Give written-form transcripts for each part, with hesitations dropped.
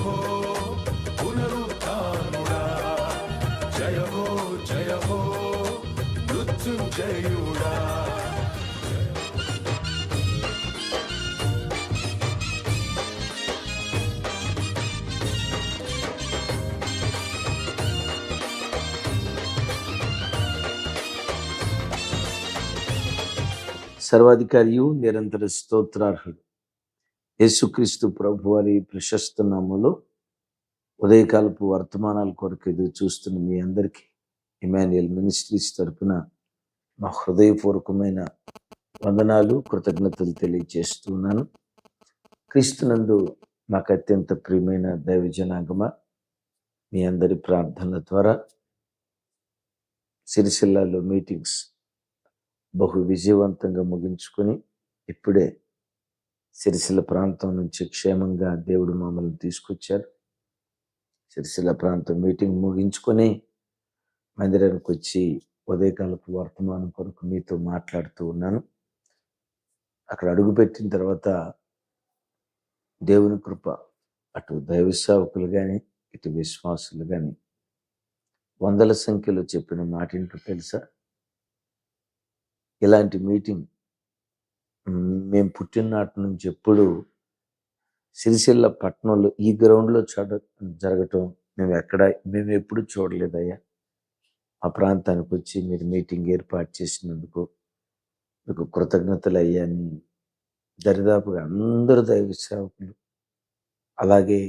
హో పునరుత్థానుడా, జయ హో మృత్యుంజయుడా. సర్వాధికారియు నిరంతర స్తోత్రార్హుడు యేసుక్రీస్తు ప్రభు వారి ప్రశస్త నామములో ఉదయకాలపు వర్తమానాల కొరకు ఎదురు చూస్తున్న మీ అందరికీ ఇమాన్యుయల్ మినిస్ట్రీస్ తరపున మా హృదయపూర్వకమైన వందనాలు, కృతజ్ఞతలు తెలియజేస్తున్నాను. క్రీస్తునందు మాకు అత్యంత ప్రియమైన దైవ జనాంగమ, మీ అందరి ప్రార్థనల ద్వారా సిరిసిల్లాలో మీటింగ్స్ బహు విజయవంతంగా ముగించుకొని ఇప్పుడే సిరిసిల్ల ప్రాంతం నుంచి క్షేమంగా దేవుడు మమ్మల్ని తీసుకొచ్చారు. సిరిసిల్ల ప్రాంతం మీటింగ్ ముగించుకొని మందిరానికి వచ్చి ఉదయకాలపు వర్తమానం కొరకు మీతో మాట్లాడుతూ ఉన్నాను. అక్కడ అడుగుపెట్టిన తర్వాత దేవుని కృప అటు దైవ సేవకులు కానీ ఇటు విశ్వాసులు కానీ వందల సంఖ్యలో చెప్పిన మాట ఏంటో తెలుసా? ఇలాంటి మీటింగ్ మేము పుట్టిననాటి నుంచి ఎప్పుడు సిరిసిల్ల పట్టణంలో ఈ గ్రౌండ్లో జరగటం మేము ఎప్పుడు చూడలేదయ్యా. ఆ ప్రాంతానికి వచ్చి మీరు మీటింగ్ ఏర్పాటు చేసినందుకు మీకు కృతజ్ఞతలు అయ్యా అని దరిదాపుగా అందరూ దైవ సేవకులు, అలాగే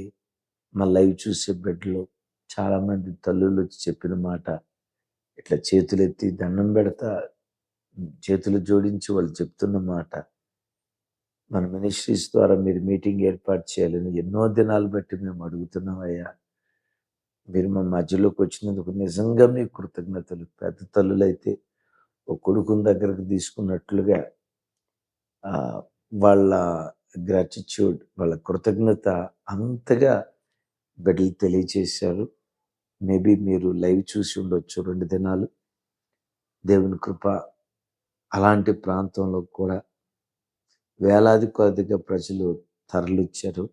మా లైవ్ చూసే బిడ్డలు చాలామంది తల్లులు వచ్చి చెప్పిన మాట, ఇట్లా చేతులెత్తి దండం పెడతా చేతులు జోడించి వాళ్ళు చెప్తున్న మాట, మన మినిస్ట్రీస్ ద్వారా మీరు మీటింగ్ ఏర్పాటు చేయాలని ఎన్నో దినాలు బట్టి మేము అడుగుతున్నామయ్యా. మీరు మా మధ్యలోకి వచ్చినందుకు నిజంగా మీకు కృతజ్ఞతలు. పెద్ద తల్లులైతే ఒక కొడుకుని దగ్గరకు తీసుకున్నట్లుగా వాళ్ళ గ్రాటిట్యూడ్, వాళ్ళ కృతజ్ఞత అంతగా బిడ్డలు తెలియచేశారు. మేబీ మీరు లైవ్ చూసి ఉండొచ్చు 2 దినాలు. దేవుని కృప అలాంటి ప్రాంతంలో కూడా వేలాది కొద్దిగా ప్రజలు తరలిచ్చారు.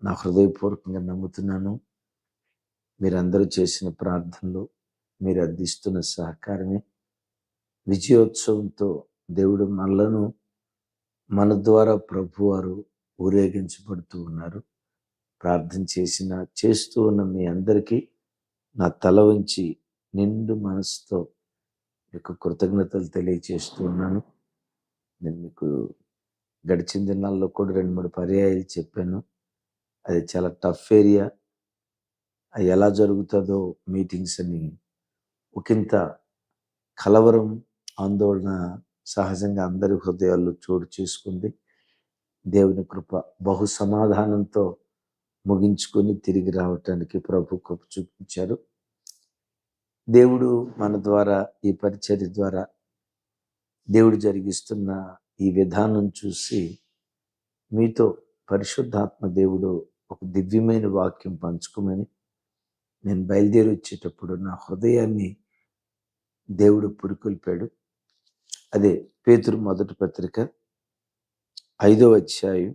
నా హృదయపూర్వకంగా నమ్ముతున్నాను మీరందరూ చేసిన ప్రార్థనలు, మీరు అందిస్తున్న సహకారమే విజయోత్సవంతో దేవుడు మనలను మన ద్వారా ప్రభువారు ఊరేగించబడుతూ ఉన్నారు. ప్రార్థన చేస్తూ ఉన్న మీ అందరికీ నా తల వంచి నిండు మనసుతో మీకు కృతజ్ఞతలు తెలియజేస్తూ ఉన్నాను. నేను మీకు గడిచిన దినాల్లో కూడా 2-3 పర్యాయాలు చెప్పాను. అది చాలా టఫ్ ఏరియా. అది ఎలా జరుగుతుందో మీటింగ్స్ అని ఒకంత కలవరం, ఆందోళన సహజంగా అందరి హృదయాల్లో చోటు చేసుకుంది. దేవుని కృప బహు సమాధానంతో ముగించుకొని తిరిగి రావటానికి ప్రభు కృప చూపించారు. దేవుడు మన ద్వారా, ఈ పరిచర్య ద్వారా దేవుడు జరిగిస్తున్న ఈ విధానం చూసి మీతో పరిశుద్ధాత్మ దేవుడు ఒక దివ్యమైన వాక్యం పంచుకోమని నేను బయలుదేరి వచ్చేటప్పుడు నా హృదయాన్ని దేవుడు పురికొల్పాడు. అదే పేతురు మొదటి పత్రిక 5వ అధ్యాయం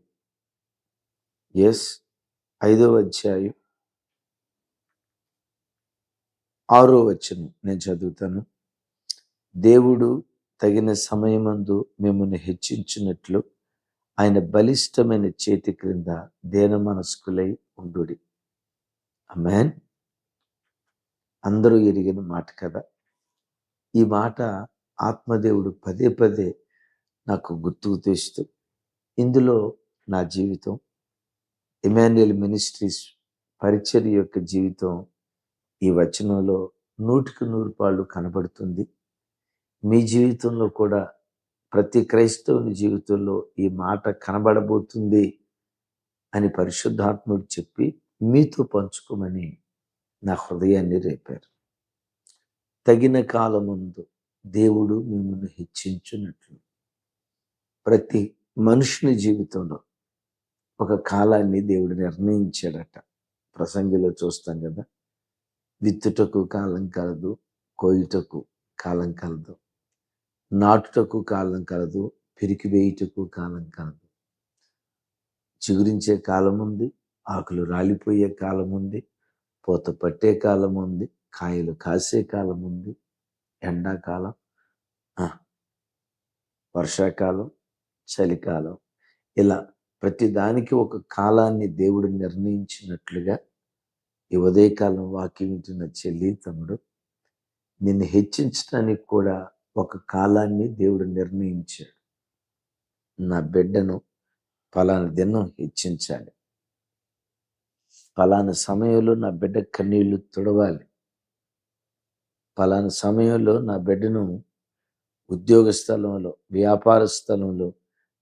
5వ అధ్యాయం 6వ వచనం నేను చదువుతాను. దేవుడు తగిన సమయమందు మిమ్మల్ని హెచ్చించినట్లు ఆయన బలిష్టమైన చేతి క్రింద దేన మనస్కులై ఉండుడి. ఆమేన్. అందరూ ఎరిగిన మాట కదా. ఈ మాట ఆత్మదేవుడు పదే పదే నాకు గుర్తుకు తెస్తూ, ఇందులో నా జీవితం, ఇమాన్యుయల్ మినిస్ట్రీస్ పరిచర్య యొక్క జీవితం ఈ వచనంలో 100% కనబడుతుంది. మీ జీవితంలో కూడా ప్రతి క్రైస్తవుని జీవితంలో ఈ మాట కనబడబోతుంది అని పరిశుద్ధాత్ముడు చెప్పి మీతో పంచుకోమని నా హృదయాన్ని రేపారు. తగిన కాలమందు దేవుడు మిమ్మల్ని హెచ్చించున్నట్లు. ప్రతి మనుషుని జీవితంలో ఒక కాలాన్ని దేవుడు నిర్ణయించాడట. ప్రసంగిలో చూస్తాం కదా, విత్తుటకు కాలం కలదు, కోయుటకు కాలం కలదు, నాటుటకు కాలం కలదు, పిరికి వేయుటకు కాలం కలదు. చిగురించే కాలం ఉంది, ఆకులు రాలిపోయే కాలం ఉంది, పూత పట్టే కాలం ఉంది, కాయలు కాసే కాలం ఉంది, ఎండాకాలం, వర్షాకాలం, చలికాలం, ఇలా ప్రతి దానికి ఒక కాలాన్ని దేవుడు నిర్ణయించినట్లుగా ఈ ఉదయకాలం వాక్యం వింటున్న చెల్లి తమ్ముడు, నిన్ను హెచ్చించడానికి కూడా ఒక కాలాన్ని దేవుడు నిర్ణయించాడు. నా బిడ్డను ఫలానా దినం హెచ్చించాలి, ఫలానా సమయంలో నా బిడ్డ కన్నీళ్లు తుడవాలి, ఫలానా సమయంలో నా బిడ్డను ఉద్యోగ స్థలంలో, వ్యాపార స్థలంలో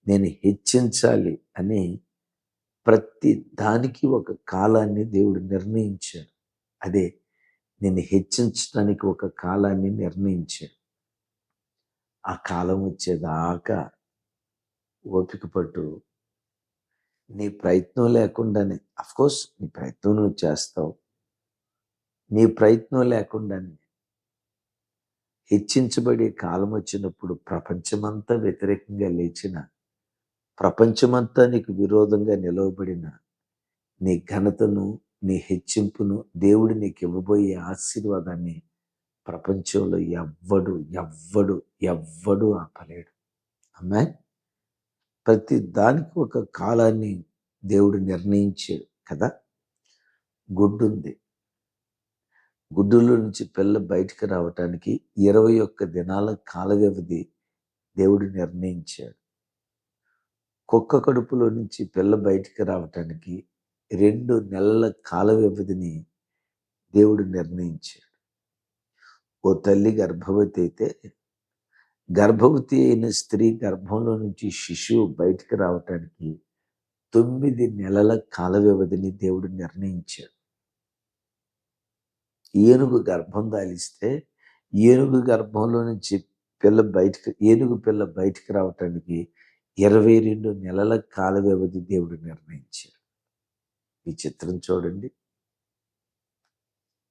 నేను హెచ్చించాలి అని ప్రతి దానికి ఒక కాలాన్ని దేవుడు నిర్ణయించాడు. అదే నిన్ను హెచ్చించడానికి ఒక కాలాన్ని నిర్ణయించాడు. ఆ కాలం వచ్చేదాకా ఓపిక పట్టు. నీ ప్రయత్నం లేకుండానే, అఫ్కోర్స్ నీ ప్రయత్నం నువ్వు చేస్తావు, నీ ప్రయత్నం లేకుండానే హెచ్చించబడే కాలం వచ్చినప్పుడు ప్రపంచమంతా వ్యతిరేకంగా లేచిన, ప్రపంచమంతా నీకు విరోధంగా నిలవబడిన నీ ఘనతను, నీ హెచ్చింపును, దేవుడు నీకు ఇవ్వబోయే ఆశీర్వాదాన్ని ప్రపంచంలో ఎవ్వడు ఆపలేడు. ఆమేన్. ప్రతి దానికి ఒక కాలాన్ని దేవుడు నిర్ణయించాడు కదా. గుడ్డుంది, గుడ్డులో నుంచి పిల్ల బయటికి రావటానికి 21 దినాల కాల వ్యవధి దేవుడు నిర్ణయించాడు. కుక్క కడుపులో నుంచి పిల్ల బయటికి రావటానికి 2 నెలల కాల వ్యవధిని దేవుడు నిర్ణయించాడు. ఓ తల్లి గర్భవతి అయితే, గర్భవతి అయిన స్త్రీ గర్భంలో నుంచి శిశువు బయటికి రావటానికి 9 నెలల కాల వ్యవధిని దేవుడు నిర్ణయించాడు. ఏనుగు గర్భం దాలిస్తే ఏనుగు గర్భంలో నుంచి ఏనుగు పిల్ల బయటికి రావటానికి 22 నెలల కాల వ్యవధి దేవుడు నిర్ణయించాడు. ఈ చిత్రం చూడండి.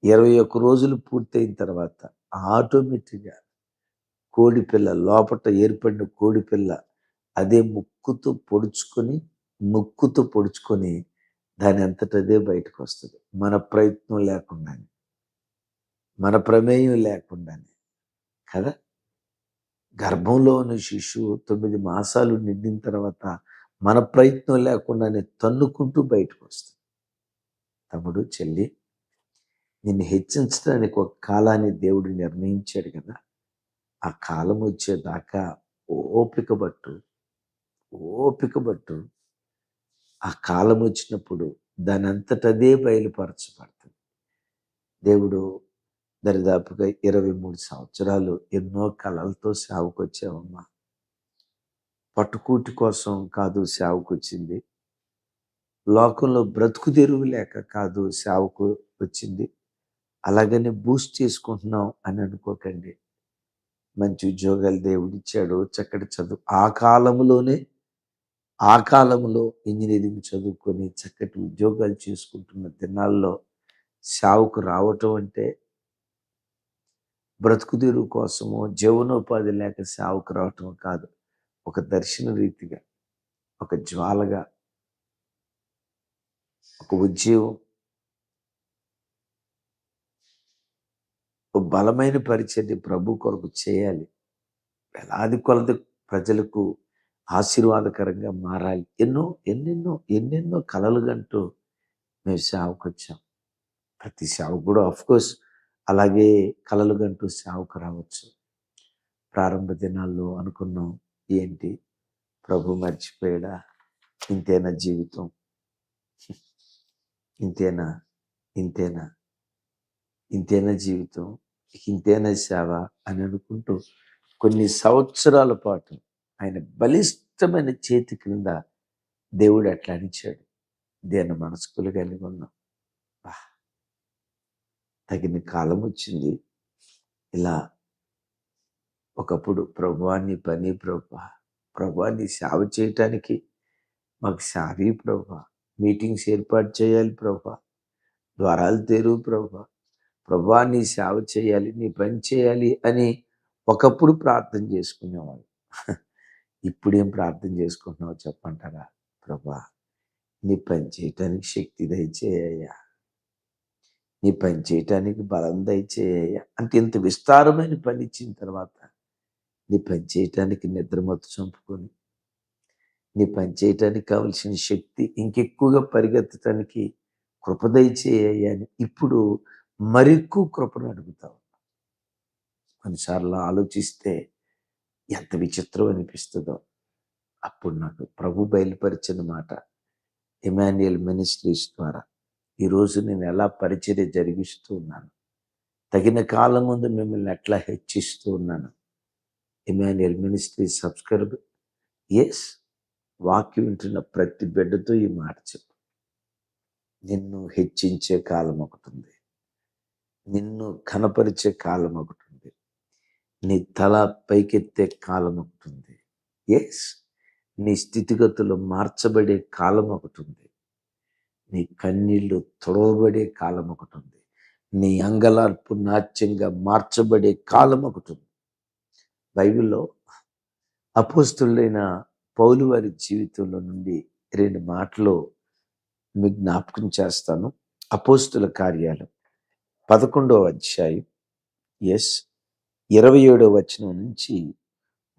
21 రోజులు పూర్తయిన తర్వాత ఆటోమేటిక్గా కోడి పిల్ల, లోపట ఏర్పడిన కోడి పిల్ల అదే ముక్కుతో పొడుచుకొని దాని అంతటదే బయటకు వస్తుంది. మన ప్రయత్నం లేకుండానే, మన ప్రమేయం లేకుండానే కదా. గర్భంలో ఉన్న శిశువు 9 మాసాలు నిండిన తర్వాత మన ప్రయత్నం లేకుండానే తన్నుకుంటూ బయటకు వస్తుంది. తమ్ముడు, చెల్లి, నిన్ను హెచ్చించడానికి ఒక కాలాన్ని దేవుడు నిర్ణయించాడు కదా. ఆ కాలం వచ్చేదాకా ఓపిక పట్టు. ఆ కాలం వచ్చినప్పుడు దాని అంతటదే బయలుపరచబడుతుంది. దేవుడు దరిదాపుగా 23 సంవత్సరాలు ఎన్నో కళలతో సేవకు వచ్చావమ్మా. పట్టుకూటి కోసం కాదు సేవకు వచ్చింది, లోకంలో బ్రతుకు తెరువు లేక కాదు సేవకు వచ్చింది. అలాగని బూస్ట్ చేసుకుంటున్నాం అని అనుకోకండి. మంచి ఉద్యోగాలు దేవుడిచ్చాడు, చక్కటి చదువు. ఆ కాలంలో ఇంజనీరింగ్ చదువుకొని చక్కటి ఉద్యోగాలు చేసుకుంటున్న దినాల్లో సేవకు రావటం అంటే బ్రతుకుదెరువు కోసమో జీవనోపాధి లేక సేవకు రావటం కాదు. ఒక దర్శన రీతిగా, ఒక జ్వాలగా, ఒక ఉద్యోగం, ఒక బలమైన పరిచర్య ప్రభు కొరకు చేయాలి. వేలాది కొలది ప్రజలకు ఆశీర్వాదకరంగా మారాలి. ఎన్నెన్నో కలలు కంటూ మేము సేవకు వచ్చాం. ప్రతి సేవకు కూడా ఆఫ్కోర్స్ అలాగే కలలు కంటూ సేవకు రావచ్చు. ప్రారంభ దినాల్లో అనుకున్నాం, ఏంటి ప్రభు మర్చిపోయాడా, ఇంతేనా జీవితం, ఇంతేనా జీవితం, ఇంతేనా సేవ అని అనుకుంటూ కొన్ని సంవత్సరాల పాటు ఆయన బలిష్టమైన చేతి క్రింద దేవుడు అట్లా అనిచాడు. దేని మనస్కులు కలిగి ఉన్నాం. తగిన కాలం వచ్చింది. ఇలా ఒకప్పుడు ప్రభువాన్ని పని, ప్రభువాన్ని సేవ చేయటానికి మాకు సావి ప్రభా, మీటింగ్స్ ఏర్పాటు చేయాలి ప్రభా, ద్వారాలు తెరువు ప్రభా, నీ సేవ చేయాలి, నీ పని చేయాలి అని ఒకప్పుడు ప్రార్థన చేసుకునేవాళ్ళు. ఇప్పుడేం ప్రార్థన చేసుకుంటున్నావు చెప్పంటారా? ప్రభా, నీ పని చేయటానికి శక్తి దయచేయ్యా, నీ పని చేయటానికి బలం దయచేయ్యా అంటే ఇంత విస్తారమైన పని ఇచ్చిన తర్వాత నీ పని చేయటానికి నిద్రమత్తు చంపుకొని నీ పని చేయటానికి కావలసిన శక్తి ఇంకెక్కువగా పరిగెత్తటానికి కృప దయచేయ్యా అని ఇప్పుడు మరెక్కువ కృపను అడుగుతావు. కొన్నిసార్లు ఆలోచిస్తే ఎంత విచిత్రం అనిపిస్తుందో. అప్పుడు నాకు ప్రభు బయలుపరిచిన మాట ఇమాన్యుయల్ మినిస్ట్రీస్ ద్వారా ఈరోజు నేను ఎలా పరిచర్య జరిగిస్తూ ఉన్నాను, తగిన కాలం ముందు మిమ్మల్ని ఎట్లా హెచ్చిస్తూ ఉన్నాను. Emmanuel ministries subscribe. ఎస్, వాక్యం వింటున్న ప్రతి బిడ్డతో ఈ మాట చెప్పు. నిన్ను హెచ్చించే కాలం ఒకటి ఉంది, నిన్ను కనపరిచే కాలం ఒకటి ఉంది, నీ తల పైకెత్తే కాలం ఒకటి ఉంది. ఎస్, నీ స్థితిగతులు మార్చబడే కాలం ఒకటి ఉంది, నీ కన్నీళ్లు తుడవబడే కాలం ఒకటి ఉంది, నీ అంగలార్పు నాట్యంగా మార్చబడే కాలం ఒకటి ఉంది. బైబిల్లో అపోస్తులైన పౌలు వారి జీవితంలో నుండి 2 మాటలు మీకు జ్ఞాపకం చేస్తాను. అపోస్తుల కార్యాలు 11వ అధ్యాయం 27వ వచనం నుంచి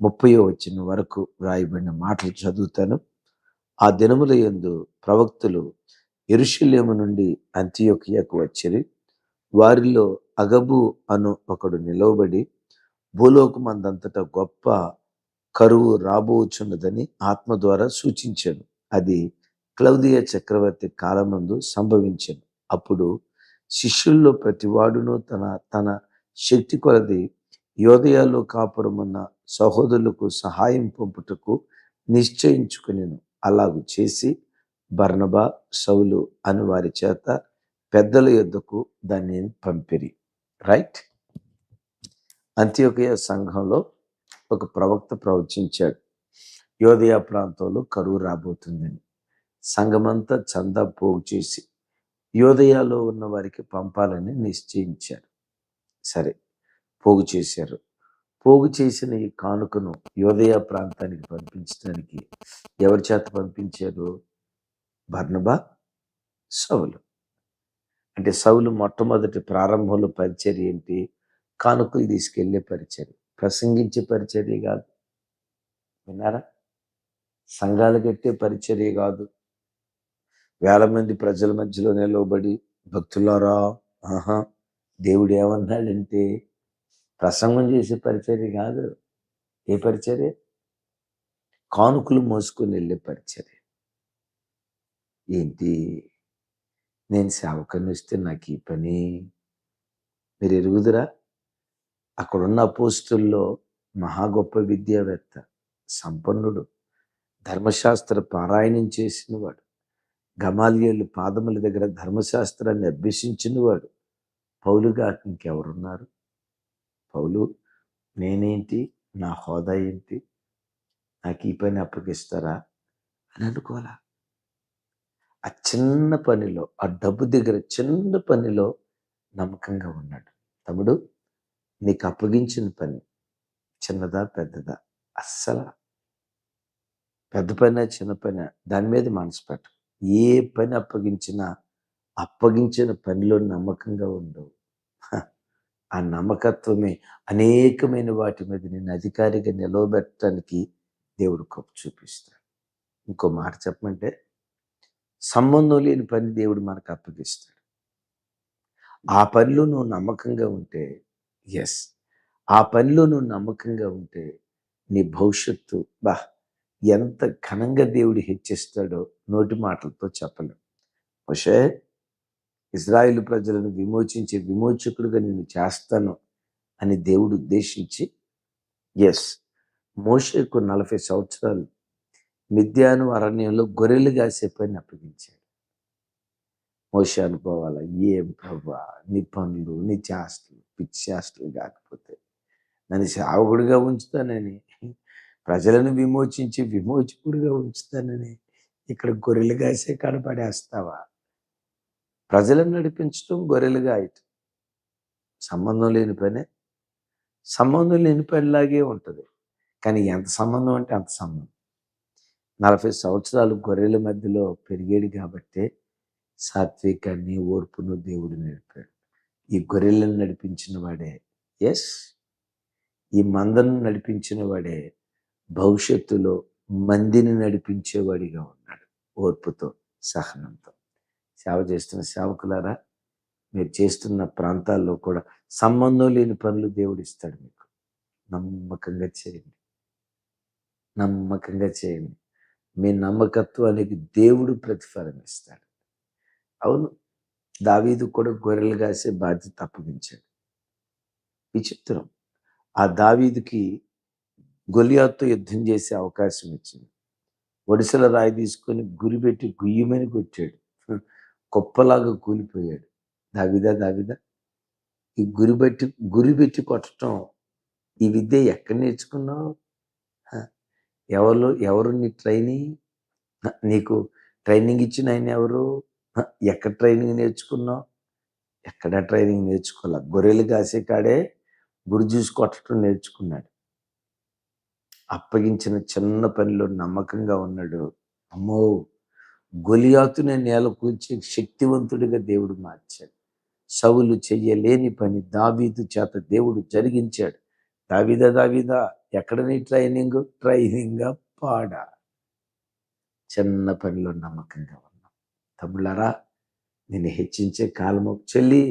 30వ వచనం వరకు రాయబడిన మాటలు చదువుతాను. ఆ దినముల యందు ప్రవక్తలు యెరూషలేము నుండి అంతియొకయకు వచ్చిరి. వారిలో అగబు అను ఒకడు నిలవబడి భూలోకమందంతటా గొప్ప కరువు రాబోచున్నదని ఆత్మ ద్వారా సూచించాడు. అది క్లౌదియ చక్రవర్తి కాలమందు సంభవించాను. అప్పుడు శిష్యుల్లో ప్రతివాడును తన తన శక్తి కొలది యోదయాలో కాపురమున్న సహోదరులకు సహాయం పంపుటకు నిశ్చయించుకునేను. అలాగు చేసి బర్నబా, సౌలు అని వారి చేత పెద్దల యొద్దకు దాన్ని పంపిరి. రైట్. అంత్యోకయ సంఘంలో ఒక ప్రవక్త ప్రవచించాడు, యోదయ ప్రాంతంలో కరువు రాబోతుందని. సంఘమంతా చందా పోగు చేసి యోదయాలో ఉన్న వారికి పంపాలని నిశ్చయించారు. సరే, పోగు చేశారు. పోగు చేసిన ఈ కానుకను యోదయ ప్రాంతానికి పంపించడానికి ఎవరి చేత పంపించారు? బర్నబా, సౌలు. అంటే సౌలు మొట్టమొదటి ప్రారంభంలో పరిచర్య ఏంటి? కానుకలు తీసుకెళ్లే పరిచర్య, ప్రసంగించే పరిచర్య కాదు. విన్నారా? సంఘాలు కట్టే పరిచర్య కాదు. వేల మంది ప్రజల మధ్యలో నిలవబడి భక్తులారా దేవుడు ఏమన్నాడంటే ప్రసంగం చేసే పరిచర్య కాదు. ఏ పరిచర్య? కానుకలు మోసుకొని వెళ్ళే పరిచర్య. ఏంటి, నేను సేవకుని వస్తే నాకు ఈ పని? మీరు ఎరుగుదురా? అక్కడున్న అపోస్తుల్లో మహా గొప్ప విద్యావేత్త, సంపన్నుడు, ధర్మశాస్త్ర పారాయణం చేసినవాడు, గమాలియేలు పాదముల దగ్గర ధర్మశాస్త్రాన్ని అభ్యసించినవాడు పౌలుగా ఇంకెవరున్నారు? పౌలు నేనేంటి, నా హోదా ఏంటి, నాకు ఈ పని అప్పగిస్తారా అని అనుకోవాలా. ఆ చిన్న పనిలో, ఆ డబ్బు దగ్గర చిన్న పనిలో నమ్మకంగా ఉన్నాడు. తమ్ముడు, నీకు అప్పగించిన పని చిన్నదా పెద్దదా? అస్సలు పెద్ద పైన చిన్న పైన దాని మీద మనసు పెట్ట. ఏ పని అప్పగించినా అప్పగించిన పనిలో నమ్మకంగా ఉండవు. ఆ నమ్మకత్వమే అనేకమైన వాటి మీద నేను అధికారిగా నిలవబెట్టడానికి దేవుడు కృప చూపిస్తాడు. ఇంకో మాట చెప్పమంటే, సంబంధం లేని పని దేవుడు మనకు అప్పగిస్తాడు. ఆ పనిలో నువ్వు నమ్మకంగా ఉంటే, ఎస్, ఆ పనిలో నువ్వు నమ్మకంగా ఉంటే నీ భవిష్యత్తు ఎంత ఘనంగా దేవుడు హెచ్చిస్తాడో నోటి మాటలతో చెప్పలేం. మోషే, ఇజ్రాయేలు ప్రజలను విమోచించే విమోచకుడుగా నేను చేస్తాను అని దేవుడు ఉద్దేశించి, ఎస్, మోషేకు 40 సంవత్సరాలు మిద్యాను అరణ్యంలో గొర్రెలు కాసే పని అప్పగించాడు. మోషే అనుకోవాలా, ఏం ప్రభా నీ పనులు, నీ చేష్టలు పిచ్చి చేష్టలు కాకపోతే నన్ను సేవకుడిగా ఉంచుతానని, ప్రజలను విమోచించి విమోచకుడిగా ఉంచుతానని ఇక్కడ గొర్రెలు కాసే కనపడేస్తావా? ప్రజలను నడిపించడం, గొర్రెలు గాయటం సంబంధం లేని పనే. సంబంధం లేని పనిలాగే ఉంటుంది, కానీ ఎంత సంబంధం అంటే అంత సంబంధం. 40 సంవత్సరాలు గొర్రెల మధ్యలో పెరిగాడు కాబట్టే సాత్వికాన్ని, ఓర్పును దేవుడు నేర్పాడు. ఈ గొర్రెలను నడిపించిన వాడే, ఎస్, ఈ మందను నడిపించిన వాడే భవిష్యత్తులో మందిని నడిపించేవాడిగా ఉన్నాడు. ఓర్పుతో, సహనంతో. సేవ చేస్తున్న సేవకులారా, మీరు చేస్తున్న ప్రాంతాల్లో కూడా సంబంధం లేని పనులు దేవుడు ఇస్తాడు మీకు. నమ్మకంగా చేయండి, నమ్మకంగా చేయండి. మీ నమ్మకత్వానికి దేవుడు ప్రతిఫలం ఇస్తాడు. అవును, దావీదు కూడా గొర్రెలు కాసే బాధ్యత అప్పగించాడు. విచిత్రం, ఆ దావీదుకి గొలియాతుతో యుద్ధం చేసే అవకాశం ఇచ్చింది. ఒడిసెల రాయి తీసుకొని గురిపెట్టి గుయ్యమని కొట్టాడు. కుప్పలాగా కూలిపోయాడు. దావీదా, ఈ గురిపెట్టి కొట్టడం, ఈ విద్య ఎక్కడ నేర్చుకున్నావు? ఎవరు నీ ట్రైనింగ్? నీకు ట్రైనింగ్ ఇచ్చిన ఆయన ఎవరు? ఎక్కడ ట్రైనింగ్ నేర్చుకున్నావు? ఎక్కడ ట్రైనింగ్ నేర్చుకోలే. గొర్రెలు కాసే కాడే గురి చూసి కొట్టడం నేర్చుకున్నాడు. అప్పగించిన చిన్న పనిలో నమ్మకంగా ఉన్నాడు. అమ్మో, గొలియాతునే నేల కూల్చి శక్తివంతుడిగా దేవుడు మార్చాడు. సౌలు చెయ్యలేని పని దావీదు చేత దేవుడు జరిగించాడు. దావీదా, ఎక్కడ నీ ట్రైనింగ్ పాడా. చిన్న పనిలో నమ్మకంగా ఉన్నాం. తమ్ముళ్ళారా, నేను హెచ్చించే కాలం, చెల్లి,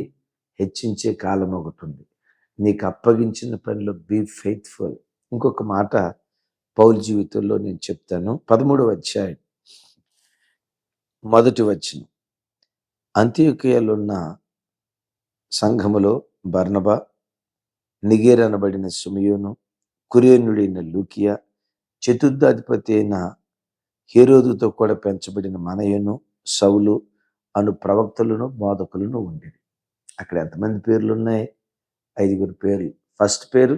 హెచ్చించే కాలం ఒకటి ఉంది. నీకు అప్పగించిన పనిలో బీ ఫెయిత్ఫుల్. ఇంకొక మాట పౌలు జీవితంలో నేను చెప్తాను. 13వ అధ్యాయం 1వ వచనం. అంతియోకియలో ఉన్న సంఘములో బర్నబా, నిగేర్ అనబడిన సిమియోను, కురేనుడైన లూకియా, చతుర్థాధిపతి అయిన హేరోదుతో కూడా పెంచబడిన మనయను, సౌలు అను ప్రవక్తలను, బోధకులను ఉండేది. అక్కడ ఎంతమంది పేర్లు ఉన్నాయి? 5 పేర్లు. ఫస్ట్ పేరు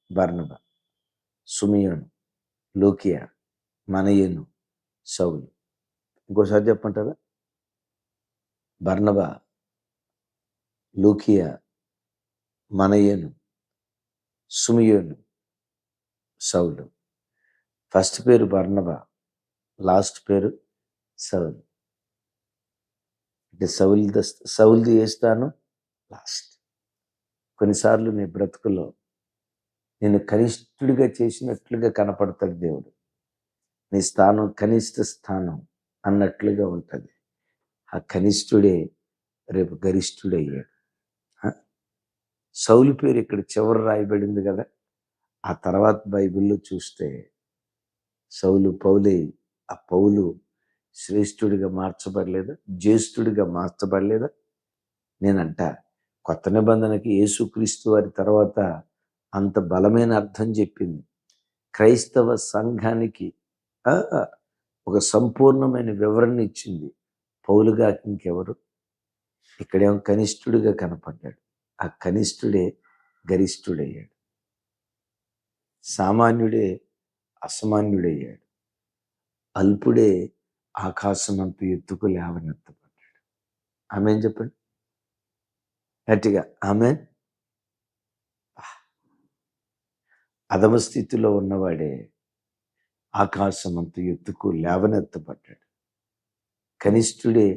బర్నబా, సిమియోను, లూకియా, మనయను, సౌలు. ఇంకోసారి చెప్పంటారా? బర్నబా, లూకియా, మనయను, సిమియోను, సౌలు. ఫస్ట్ పేరు బర్నబా, లాస్ట్ పేరు సౌలు. అంటే సౌల్ది ఏ స్థానం? లాస్ట్. కొన్నిసార్లు నీ బ్రతుకులో నేను కనిష్ఠుడిగా చేసినట్లుగా కనపడతాడు దేవుడు. నీ స్థానం కనిష్ట స్థానం అన్నట్లుగా ఉంటుంది. ఆ కనిష్ఠుడే రేపు గరిష్ఠుడయ్యాడు. సౌలు పేరు ఇక్కడ చివరి రాయబడింది కదా. ఆ తర్వాత బైబిల్లో చూస్తే పౌలే. ఆ పౌలు శ్రేష్ఠుడిగా మార్చబడలేదా? జ్యేష్ఠుడిగా మార్చబడలేదా? నేనంట, కొత్త నిబంధనకి యేసుక్రీస్తు వారి తర్వాత అంత బలమైన అర్థం చెప్పింది క్రైస్తవ సంఘానికి ఒక సంపూర్ణమైన వివరణ ఇచ్చింది పౌలుగా. ఇంకెవరు? ఇక్కడేమో కనిష్ఠుడిగా కనపడ్డాడు. ఆ కనిష్ఠుడే గరిష్ఠుడయ్యాడు. సామాన్యుడే అసామాన్యుడయ్యాడు. అల్పుడే ఆకాశమంత ఎత్తుకు లేవనెత్తబడ్డాడు. ఆమేన్ చెప్పండి గట్టిగా, ఆమేన్. అధమ స్థితిలో ఉన్నవాడే ఆకాశమంత ఎత్తుకు లేవనెత్తబడ్డాడు. కనిష్ఠుడే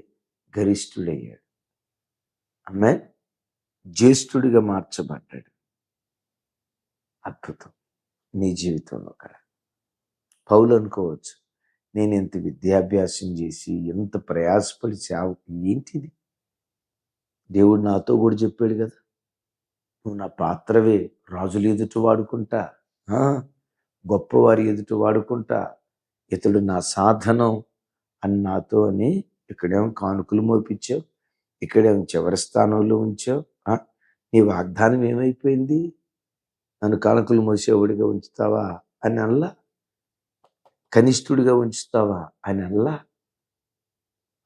గరిష్ఠుడయ్యాడు. ఆమేన్. జ్యేష్ఠుడిగా మార్చబడ్డాడు. అద్భుతం. నీ జీవితంలో కదా పౌలు అనుకోవచ్చు, నేను ఎంత విద్యాభ్యాసం చేసి ఎంత ప్రయాసపడి సేవ, ఏంటిది? దేవుడు నాతో కూడా చెప్పాడు కదా, నువ్వు నా పాత్రవే, రాజులు ఎదుట వాడుకుంటా, గొప్పవారి ఎదుట వాడుకుంటా, ఇతడు నా సాధనం అని నాతో అని. ఇక్కడేమో కానుకలు మోపించావు, ఇక్కడేమో చివరి స్థానంలో ఉంచావు. నీ వాగ్దానం ఏమైపోయింది? నన్ను కానుకలు మోసేవాడిగా ఉంచుతావా అని అనలా? కనిష్ఠుడిగా ఉంచుతావా అని అనలా?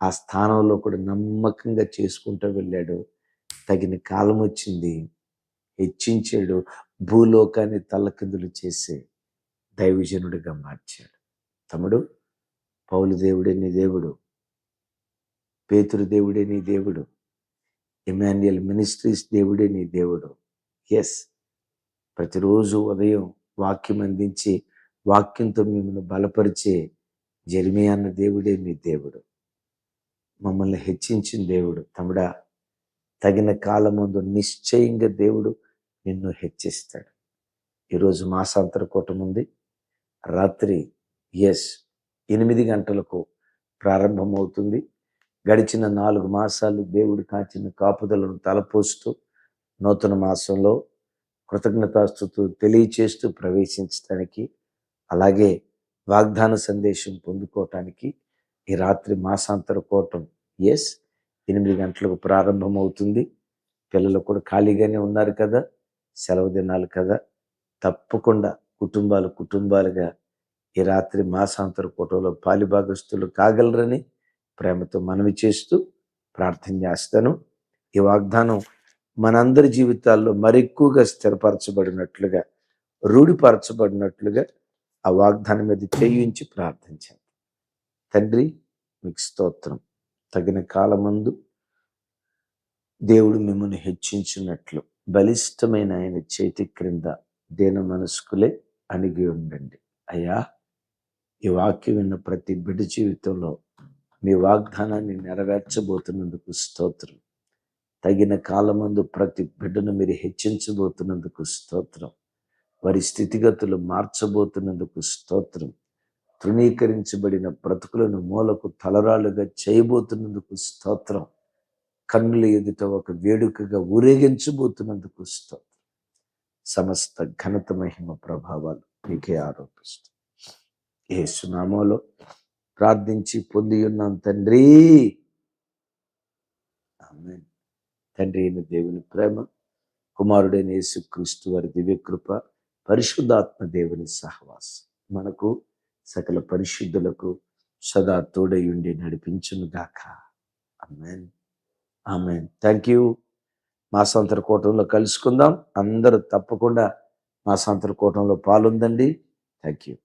ఆ స్థానంలో కూడా నమ్మకంగా చేసుకుంటూ వెళ్ళాడు. తగిన కాలం వచ్చింది, హెచ్చించాడు. భూలోకాన్ని తల్లకిందులు చేసే దైవజనుడిగా మార్చాడు. తమ్ముడు, పౌలు దేవుడే నీ దేవుడు, పేతురు దేవుడే నీ దేవుడు, ఇమాన్యుయల్ మినిస్ట్రీస్ దేవుడే నీ దేవుడు. ఎస్, ప్రతిరోజు ఉదయం వాక్యం అందించి వాక్యంతో మిమ్మల్ని బలపరిచే జెర్మియా అన్న దేవుడే మీ దేవుడు. మమ్మల్ని హెచ్చించిన దేవుడు. తమ్ముడా, తగిన కాలమందు నిశ్చయంగా దేవుడు నిన్ను హెచ్చిస్తాడు. ఈరోజు మాసాంతర కూటం ఉంది. రాత్రి 8 గంటలకు ప్రారంభమవుతుంది. గడిచిన 4 మాసాలు దేవుడు కాచిన కాపుదలను తలపోస్తూ నూతన మాసంలో కృతజ్ఞతాస్తుతులు తెలియచేస్తూ ప్రవేశించడానికి, అలాగే వాగ్దాన సందేశం పొందుకోవటానికి ఈ రాత్రి మాసాంతర కూటం 8 గంటలకు ప్రారంభమవుతుంది. పిల్లలు కూడా ఖాళీగానే ఉన్నారు కదా, సెలవు దినాలు కదా, తప్పకుండా కుటుంబాలుగా ఈ రాత్రి మాసాంతర కూటంలో పాలిభాగస్తులు కాగలరని ప్రేమతో మనవి చేస్తూ ప్రార్థన చేస్తాను. ఈ వాగ్దానం మనందరి జీవితాల్లో మరెక్కువగా స్థిరపరచబడినట్లుగా, రూఢిపరచబడినట్లుగా ఆ వాగ్దానం మీద చేయించి ప్రార్థించాను. తండ్రి, మీకు స్తోత్రం. తగిన కాలమందు దేవుడు మిమ్మల్ని హెచ్చించినట్లు బలిష్టమైన ఆయన చేతి క్రింద దేన మనస్కులే అణిగి ఉండండి. అయ్యా, ఈ వాక్యం విన్న ప్రతి బిడ్డ జీవితంలో మీ వాగ్దానాన్ని నెరవేర్చబోతున్నందుకు స్తోత్రం. తగిన కాలమందు ప్రతి బిడ్డను మీరు హెచ్చించబోతున్నందుకు స్తోత్రం. వారి స్థితిగతులు మార్చబోతున్నందుకు స్తోత్రం. తృణీకరించబడిన బ్రతుకులను మూలకు తలరాలుగా చేయబోతున్నందుకు స్తోత్రం. కన్నుల ఎదుట ఒక వేడుకగా ఊరేగించబోతున్నందుకు స్తోత్రం. సమస్త ఘనత, మహిమ, ప్రభావాలు మీకే ఆరోపిస్తూ యేసు నామములో ప్రార్థించి పొంది ఉన్నాం తండ్రి. ఆమేన్. తండ్రి అయిన దేవుని ప్రేమ, కుమారుడైన యేసుక్రీస్తు వారి దివ్యకృప, పరిశుద్ధాత్మ దేవుని సహవాసం మనకు సకల పరిశుద్ధులకు సదా తోడై ఉండి నడిపించును గాక. ఆమేన్. ఆమేన్. Thank you. మాసాంతర కూటంలో కలుసుకుందాం. అందరూ తప్పకుండా మాసాంతర కూటంలో పాల్గొందండి. Thank you.